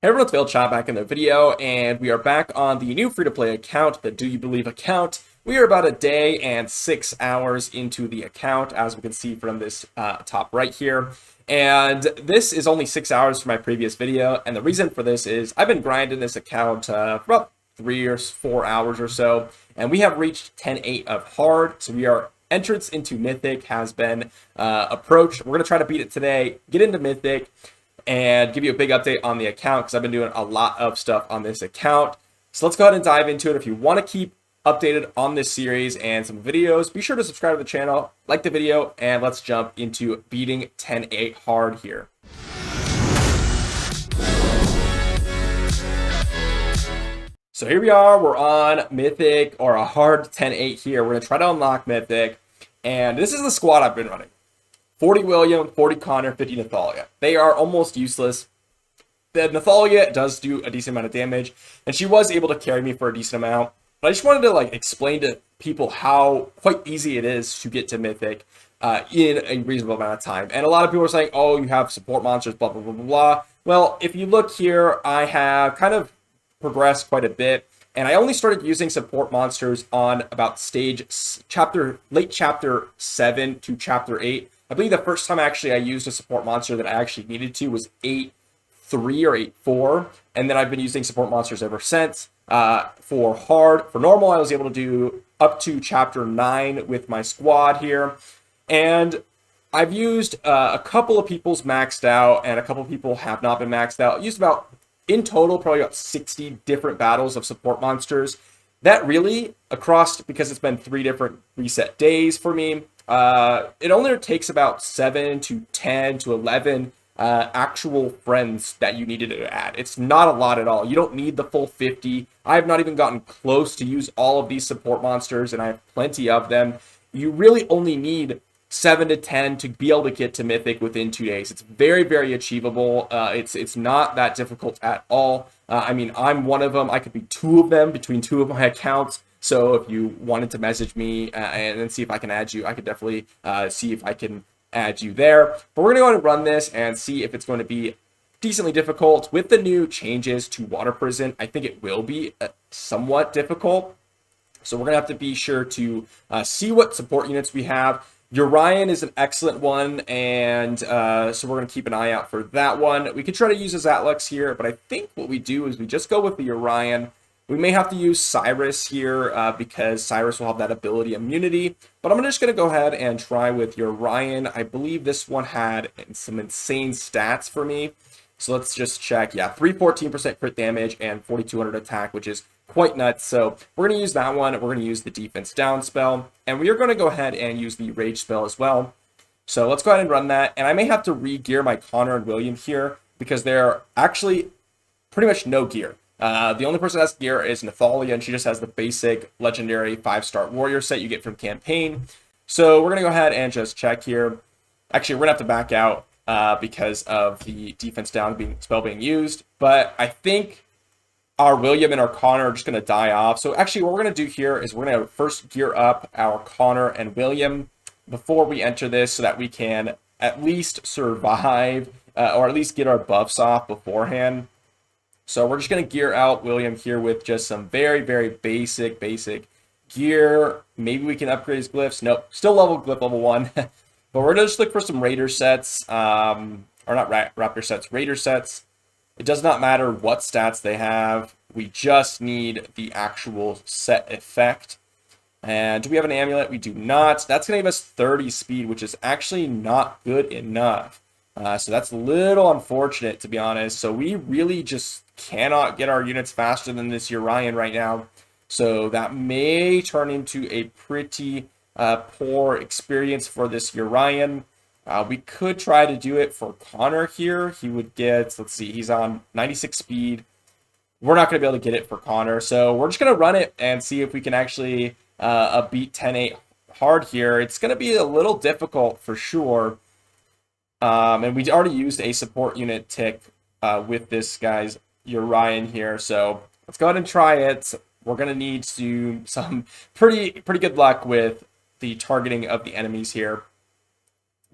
Hey everyone, it's Failed Chat back in the video, and we are back on the new free-to-play account, the Do You Believe account. We are about a day and 6 hours into the account, as we can see from this top right here. And this is only 6 hours from my previous video, and the reason for this is I've been grinding this account for about 3 or 4 hours or so, and we have reached 10-8 of hard, so we are entrance into Mythic has been approached. We're going to try to beat it today, get into Mythic, and give you a big update on the account because I've been doing a lot of stuff on this account. So let's go ahead and dive into it. If you want to keep updated on this series and some videos, be sure to subscribe to the channel, like the video, and let's jump into beating 10-8 hard here. So here we are, we're on Mythic, or a hard 10-8 here. We're going to try to unlock Mythic, and this is the squad I've been running. 40 William, 40 Connor, 50 Nathalia. They are almost useless. The Nathalia does do a decent amount of damage, and she was able to carry me for a decent amount. But I just wanted to explain to people how quite easy it is to get to Mythic in a reasonable amount of time. And a lot of people are saying, oh, you have support monsters, blah, blah, blah, blah, blah. Well, if you look here, I have kind of progressed quite a bit. And I only started using support monsters on about late chapter 7 to chapter 8. I believe the first time I used a support monster that I actually needed to was 8.3 or 8.4, and then I've been using support monsters ever since. For hard, for normal, I was able to do up to chapter 9 with my squad here, and I've used a couple of people's maxed out, and a couple of people have not been maxed out. I used in total, probably about 60 different battles of support monsters. That really, because it's been 3 different reset days for me, it only takes about 7 to 10 to 11 actual friends that you needed to add. It's not a lot at all. You don't need the full 50. I have not even gotten close to use all of these support monsters, and I have plenty of them. You really only need 7 to 10 to be able to get to Mythic within 2 days. It's very, very achievable. It's not that difficult at all. I mean, I'm one of them. I could be 2 of them between 2 of my accounts. So if you wanted to message me and then see if I can add you, I could definitely see if I can add you there. But we're going to go ahead and run this and see if it's going to be decently difficult. With the new changes to Water Prison, I think it will be somewhat difficult. So we're going to have to be sure to see what support units we have. Urian is an excellent one, and so we're going to keep an eye out for that one. We could try to use a Zatlux here, but I think what we do is we just go with the Urian. We may have to use Cyrus here because Cyrus will have that ability immunity, but I'm just going to go ahead and try with Urian. I believe this one had some insane stats for me. So let's just check. Yeah, 314% crit damage and 4200 attack, which is quite nuts. So we're going to use that one. We're going to use the defense down spell, and we are going to go ahead and use the rage spell as well. So let's go ahead and run that. And I may have to re-gear my Connor and William here because they're actually pretty much no gear. The only person that has gear is Nathalia, and she just has the basic legendary 5-star warrior set you get from campaign. So we're going to go ahead and just check here. Actually, we're going to have to back out because of the defense down spell being used. But I think our William and our Connor are just going to die off. So actually what we're going to do here is we're going to first gear up our Connor and William before we enter this so that we can at least survive or at least get our buffs off beforehand. So we're just going to gear out William here with just some very, very basic gear. Maybe we can upgrade his glyphs. Nope, still glyph level 1. But we're going to just look for some Raider sets, or not Raptor sets, Raider sets. It does not matter what stats they have. We just need the actual set effect. And do we have an amulet? We do not. That's going to give us 30 speed, which is actually not good enough. So that's a little unfortunate, to be honest. So we really just cannot get our units faster than this Urian right now. So that may turn into a pretty poor experience for this Urian. We could try to do it for Connor here. He would get, let's see, he's on 96 speed. We're not going to be able to get it for Connor. So we're just going to run it and see if we can actually beat 10-8 hard here. It's going to be a little difficult for sure. And we already used a support unit tick with this guy's Urian here. So let's go ahead and try it. We're going to need some pretty good luck with the targeting of the enemies here.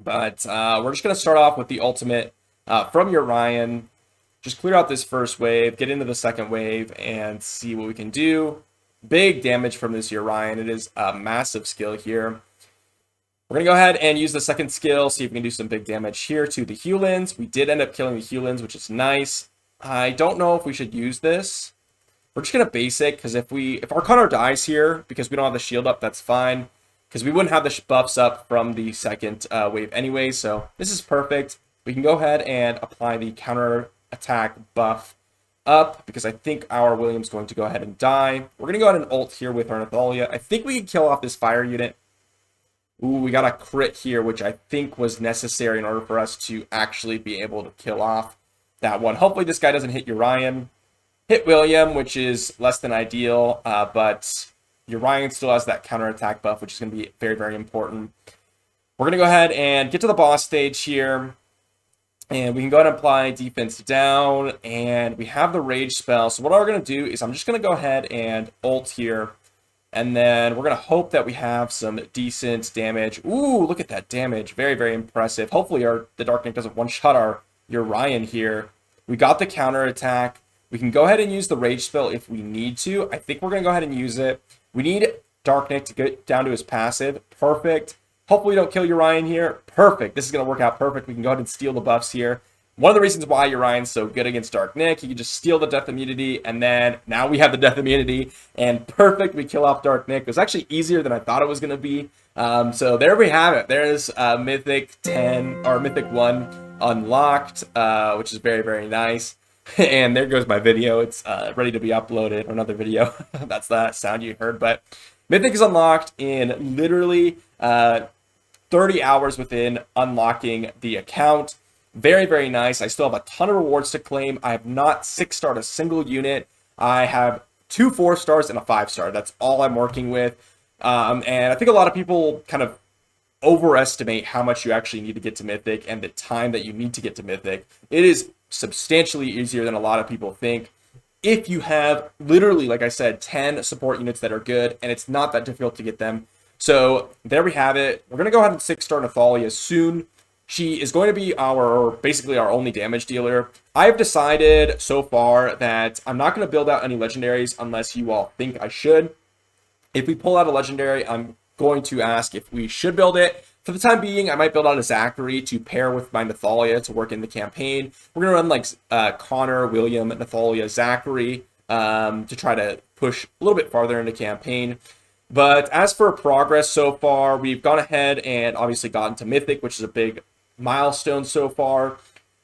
But we're just going to start off with the ultimate from Urian. just clear out this first wave, get into the second wave, and see what we can do. Big damage from this Urian. It is a massive skill here. We're going to go ahead and use the second skill, see if we can do some big damage here to the Hulins. We did end up killing the Hulins, which is nice. I don't know if we should use this. We're just going to basic, because if our Connor dies here, because we don't have the shield up, that's fine. Because we wouldn't have the buffs up from the second wave anyway, so this is perfect. We can go ahead and apply the counter attack buff up, because I think our William's going to go ahead and die. We're going to go ahead and ult here with our Nathalia. I think we can kill off this fire unit. Ooh, we got a crit here, which I think was necessary in order for us to actually be able to kill off that one. Hopefully this guy doesn't hit Urian. Hit William, which is less than ideal, but Urian still has that counterattack buff, which is going to be very, very important. We're going to go ahead and get to the boss stage here. And we can go ahead and apply defense down. And we have the rage spell. So what we're going to do is I'm just going to go ahead and ult here. And then we're going to hope that we have some decent damage. Ooh, look at that damage. Very, very impressive. Hopefully the Dark Knight doesn't one-shot our Urian here. We got the counterattack. We can go ahead and use the rage spell if we need to. I think we're going to go ahead and use it. We need Dark Knight to get down to his passive. Perfect. Hopefully we don't kill Urian here. Perfect. This is going to work out perfect. We can go ahead and steal the buffs here. One of the reasons why Urian's so good against Dark Nick, you can just steal the death immunity, and then now we have the death immunity, and perfect, we kill off Dark Nick. It was actually easier than I thought it was going to be. So there we have it. There's Mythic 10, or Mythic 1 unlocked, which is very, very nice. And there goes my video. It's ready to be uploaded, or another video. That's that sound you heard. But Mythic is unlocked in literally 30 hours within unlocking the account. Very, very nice. I still have a ton of rewards to claim. I have not 6-starred a single unit. I have 2 4-stars and a 5-star. That's all I'm working with. And I think a lot of people kind of overestimate how much you actually need to get to Mythic and the time that you need to get to Mythic. It is substantially easier than a lot of people think. If you have literally, like I said, 10 support units that are good, and it's not that difficult to get them. So there we have it. We're going to go ahead and 6-star Nathalia soon. She is going to be basically our only damage dealer. I've decided so far that I'm not going to build out any legendaries unless you all think I should. If we pull out a legendary, I'm going to ask if we should build it. For the time being, I might build out a Zachary to pair with my Nathalia to work in the campaign. We're going to run like Connor, William, Nathalia, Zachary to try to push a little bit farther into campaign. But as for progress so far, we've gone ahead and obviously gotten to Mythic, which is a big milestone so far.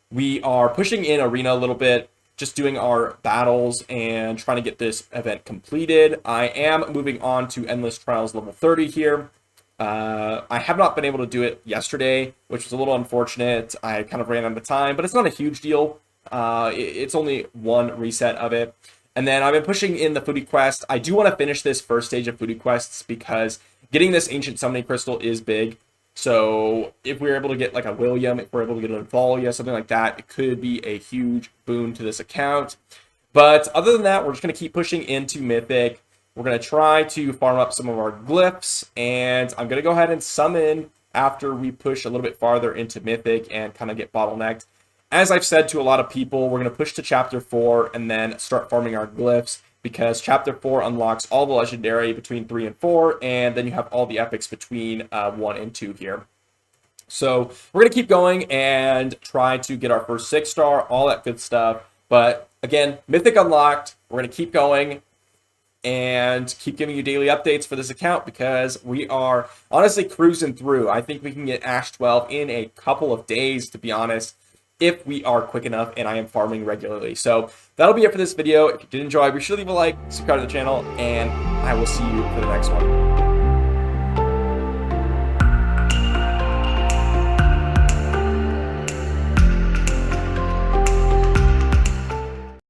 We are pushing in Arena a little bit, just doing our battles and trying to get this event completed. I am moving on to Endless Trials level 30 here. I have not been able to do it yesterday, which was a little unfortunate. I kind of ran out of time, but it's not a huge deal. It's only one reset of it. And then I've been pushing in the Foodie Quest. I do want to finish this first stage of Foodie Quests because getting this Ancient Summoning Crystal is big. So if we're able to get like a William, if we're able to get a Nathalia, something like that, it could be a huge boon to this account. But other than that, we're just going to keep pushing into Mythic. We're going to try to farm up some of our glyphs, and I'm going to go ahead and summon after we push a little bit farther into Mythic and kind of get bottlenecked. As I've said to a lot of people, we're going to push to Chapter 4 and then start farming our glyphs, because Chapter 4 unlocks all the Legendary between 3 and 4, and then you have all the Epics between 1 and 2 here. So we're going to keep going and try to get our first 6-star, all that good stuff. But again, Mythic unlocked. We're going to keep going and keep giving you daily updates for this account because we are honestly cruising through. I think we can get Ash 12 in a couple of days, to be honest, if we are quick enough and I am farming regularly. So that'll be it for this video. If you did enjoy, be sure to leave a like, subscribe to the channel, and I will see you for the next one.